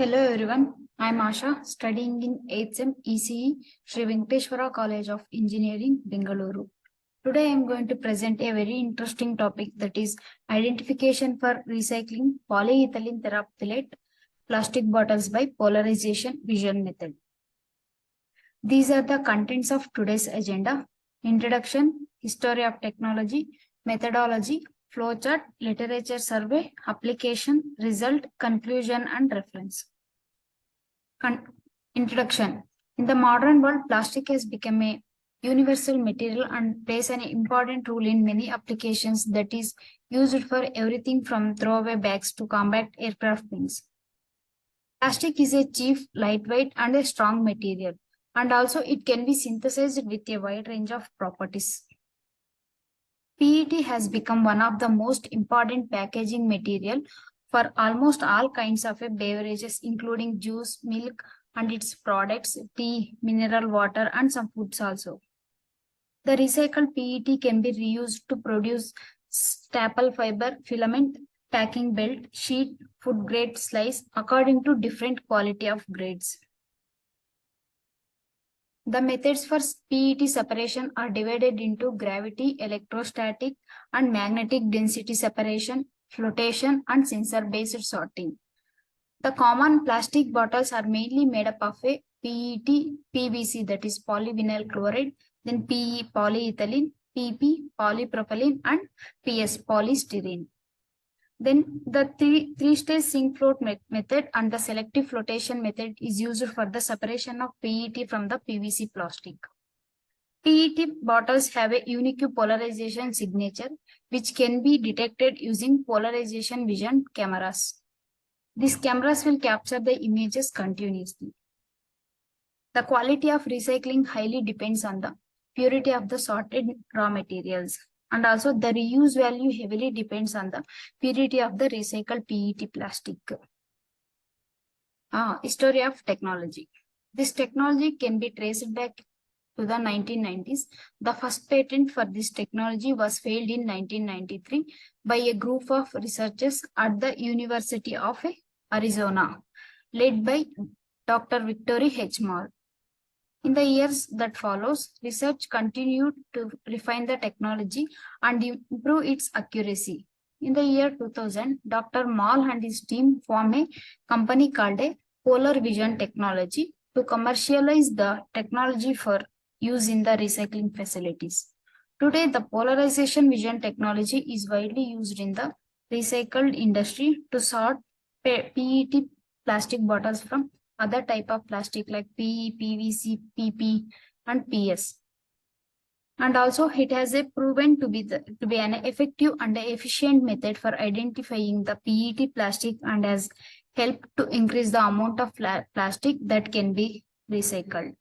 Hello everyone, I am Asha, studying in 8th SEM ECE, Sri Venkateshwara College of Engineering, Bengaluru. Today I am going to present a very interesting topic, that is identification for recycling polyethylene terephthalate plastic bottles by polarization vision method. These are the contents of today's agenda: introduction, history of technology, methodology, flowchart, literature survey, application, result, conclusion, and reference. Introduction. In the modern world, plastic has become a universal material and plays an important role in many applications, that is used for everything from throwaway bags to combat aircraft wings. Plastic is a cheap, lightweight, and a strong material, and also it can be synthesized with a wide range of properties. PET has become one of the most important packaging material for almost all kinds of beverages, including juice, milk, and its products, tea, mineral water, and some foods also. The recycled PET can be reused to produce staple fiber, filament, packing belt, sheet, food grade slice, according to different quality of grades. The methods for PET separation are divided into gravity, electrostatic, and magnetic density separation, flotation, and sensor-based sorting. The common plastic bottles are mainly made up of a PET, PVC, that is polyvinyl chloride, then PE, polyethylene, PP, polypropylene, and PS, polystyrene. Then the three-stage sink float method and the selective flotation method is used for the separation of PET from the PVC plastic. PET bottles have a unique polarization signature, which can be detected using polarization vision cameras. These cameras will capture the images continuously. The quality of recycling highly depends on the purity of the sorted raw materials. And also the reuse value heavily depends on the purity of the recycled PET plastic. History of technology. This technology can be traced back to the 1990s. The first patent for this technology was filed in 1993 by a group of researchers at the University of Arizona, led by Dr. Victory H. Moore. In the years that follows, research continued to refine the technology and improve its accuracy. In the year 2000, Dr. Mall and his team formed a company called a Polar Vision Technology to commercialize the technology for use in the recycling facilities. Today, the polarization vision technology is widely used in the recycled industry to sort PET plastic bottles from other type of plastic like PE, PVC, PP, and PS. And also it has a proven to be an effective and efficient method for identifying the PET plastic and has helped to increase the amount of plastic that can be recycled.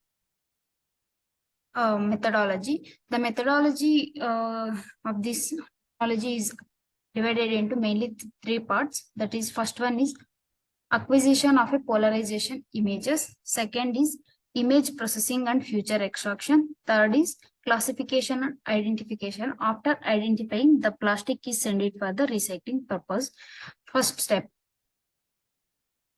Methodology. The methodology of this technology is divided into mainly three parts. That is, first one is acquisition of a polarization images. Second is image processing and future extraction. Third is classification and identification. After identifying, the plastic is sent it for the recycling purpose. First step.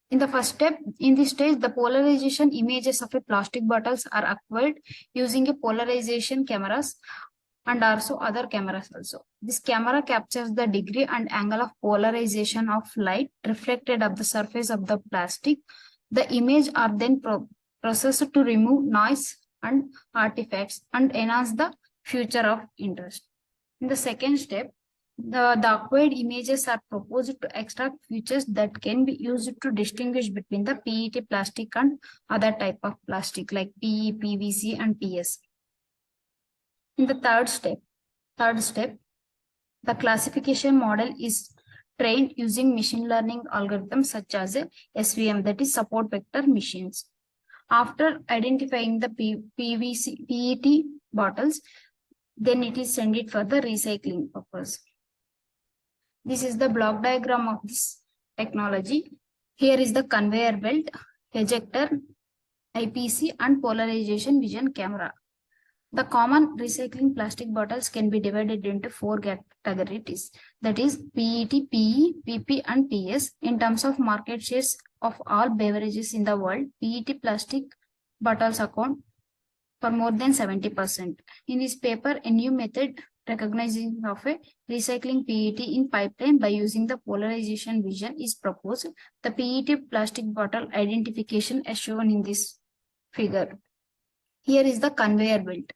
In the first step, in this stage, the polarization images of a plastic bottles are acquired using a polarization cameras and also other cameras also. This camera captures the degree and angle of polarization of light reflected of the surface of the plastic. The image are then processed to remove noise and artifacts and enhance the future of interest. In the second step, the acquired images are proposed to extract features that can be used to distinguish between the PET plastic and other type of plastic like PE, PVC, and PS. In the third step, the classification model is trained using machine learning algorithms such as a SVM, that is support vector machines. After identifying the PVC, PET bottles, then it is sent it for the recycling purpose. This is the block diagram of this technology. Here is the conveyor belt, ejector, IPC, and polarization vision camera. The common recycling plastic bottles can be divided into four categories, that is PET, PE, PP, and PS. In terms of market shares of all beverages in the world, PET plastic bottles account for more than 70%. In this paper, a new method recognizing of a recycling PET in pipeline by using the polarization vision is proposed. The PET plastic bottle identification is shown in this figure. Here is the conveyor belt.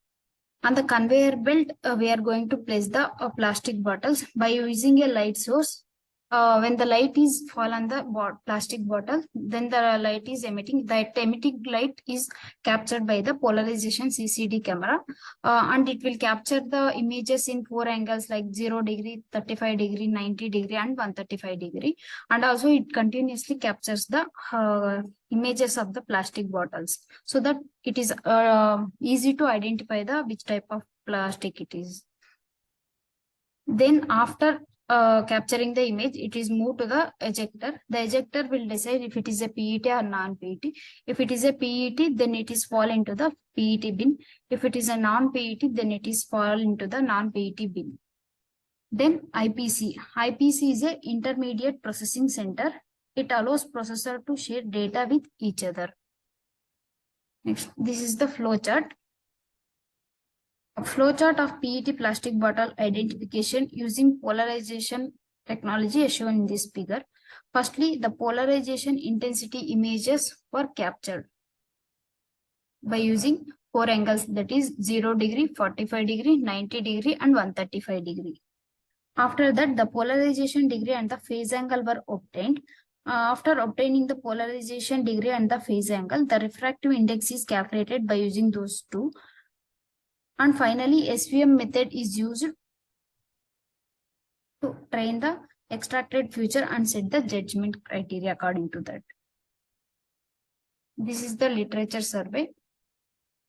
On the conveyor belt, we are going to place the plastic bottles by using a light source. When the light is fall on the plastic bottle, then the light is emitting. That emitting light is captured by the polarization CCD camera, and it will capture the images in four angles like 0 degree, 35 degree, 90 degree, and 135 degree. And also it continuously captures the images of the plastic bottles, so that it is easy to identify the which type of plastic it is. Then after capturing the image, it is moved to the ejector. The ejector will decide if it is a PET or non-PET. If it is a PET, then it is fall into the PET bin. If it is a non-PET, then it is fall into the non-PET bin. Then IPC. IPC is a intermediate processing center. It allows processor to share data with each other. Next, this is the flow chart. A flowchart of PET plastic bottle identification using polarization technology is shown in this figure. Firstly, the polarization intensity images were captured by using four angles, that is 0 degree, 45 degree, 90 degree, and 135 degree. After that, the polarization degree and the phase angle were obtained. After obtaining the polarization degree and the phase angle, the refractive index is calculated by using those two. And finally, SVM method is used to train the extracted feature and set the judgment criteria according to that. This is the literature survey.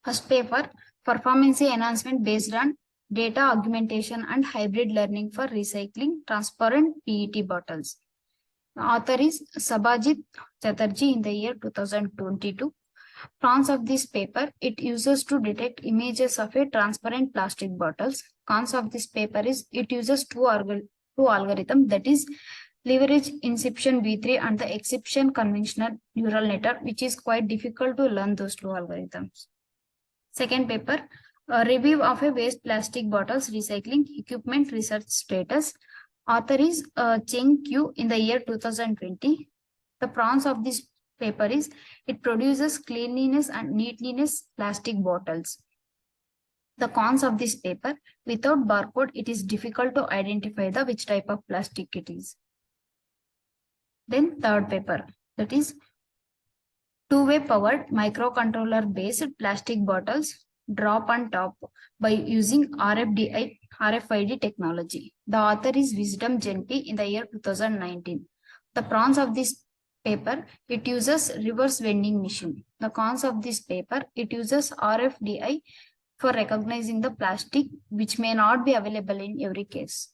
First paper, performance enhancement based on data augmentation and hybrid learning for recycling transparent PET bottles. The author is Sabajit Chatterjee in the year 2022. Cons of this paper, it uses to detect images of a transparent plastic bottles. Cons of this paper is it uses two algorithms, that is leverage inception V3 and the exception conventional neural network, which is quite difficult to learn those two algorithms. Second paper, a review of a waste plastic bottles recycling equipment research status. Author is Cheng Q in the year 2020. The pros of this paper is it produces cleanliness and neatness plastic bottles. The cons of this paper, without barcode, it is difficult to identify the which type of plastic it is. Then third paper, that is two-way powered microcontroller based plastic bottles drop on top by using RFID technology. The author is Wisdom Genti in the year 2019. The pros of this paper, it uses reverse vending machine. The cons of this paper, it uses RFID for recognizing the plastic which may not be available in every case.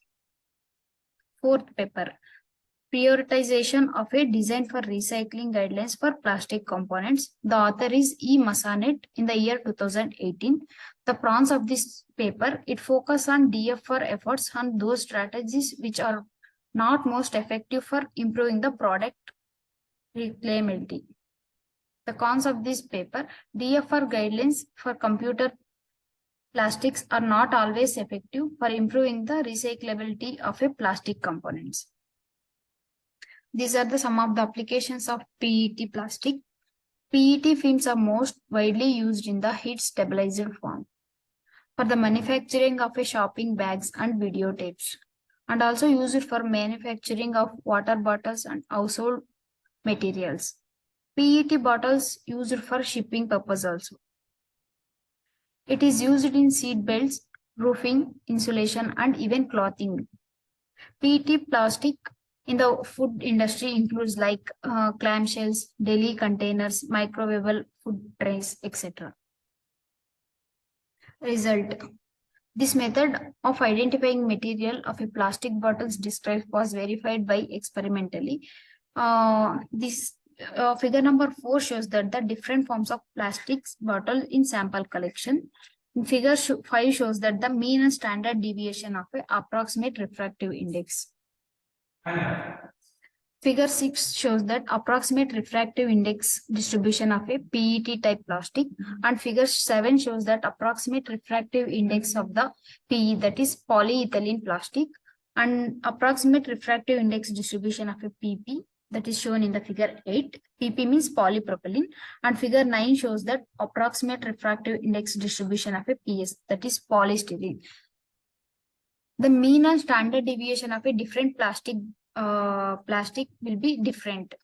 Fourth paper, prioritization of a design for recycling guidelines for plastic components. The author is E. Massanet in the year 2018. The pros of this paper, it focuses on DFR efforts on those strategies which are not most effective for improving the product reclaimability. The cons of this paper, DFR guidelines for computer plastics are not always effective for improving the recyclability of a plastic components. These are some of the applications of PET plastic. PET films are most widely used in the heat stabilized form for the manufacturing of a shopping bags and videotapes, and also used for manufacturing of water bottles and household materials. PET bottles used for shipping purpose also. It is used in seat belts, roofing, insulation, and even clothing. PET plastic in the food industry includes like clamshells, deli containers, microwavable food trays, etc. Result. This method of identifying material of a plastic bottles described was verified by experimentally. This figure number 4 shows that the different forms of plastics bottle in sample collection. Figure 5 shows that the mean and standard deviation of a approximate refractive index. Figure 6 shows that approximate refractive index distribution of a PET type plastic, and figure 7 shows that approximate refractive index of the PE, that is polyethylene plastic, and approximate refractive index distribution of a PP, that is shown in the figure 8. PP means polypropylene, and figure 9 shows that approximate refractive index distribution of a PS, that is polystyrene. The mean and standard deviation of a different plastic will be different.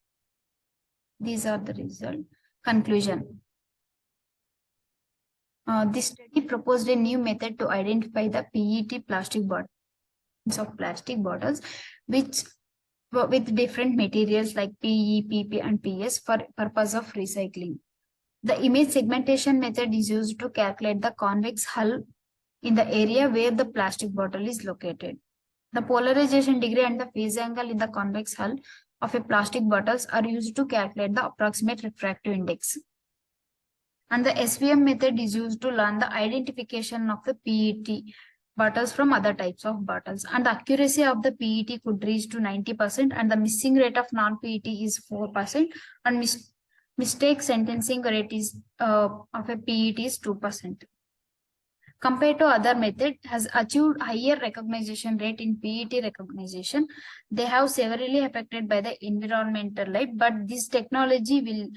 These are the result. Conclusion. This study proposed a new method to identify the PET plastic bottles of plastic bottles, which with different materials like PE, PP, and PS for purpose of recycling. The image segmentation method is used to calculate the convex hull in the area where the plastic bottle is located. The polarization degree and the phase angle in the convex hull of a plastic bottles are used to calculate the approximate refractive index. And the SVM method is used to learn the identification of the PET bottles from other types of bottles. And the accuracy of the PET could reach to 90%, and the missing rate of non-PET is 4%, and mistake sentencing rate is of a PET is 2%. Compared to other method, has achieved higher recognition rate in PET recognition. They have severely affected by the environmental light, but this technology will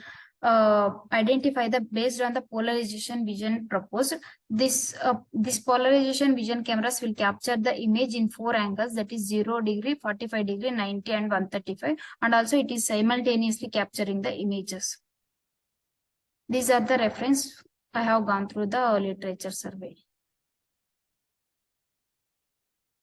identify the based on the polarization vision proposed. This polarization vision cameras will capture the image in 4 angles, that is 0 degree, 45 degree, 90 and 135, and also it is simultaneously capturing the images. These are the reference I have gone through the literature survey.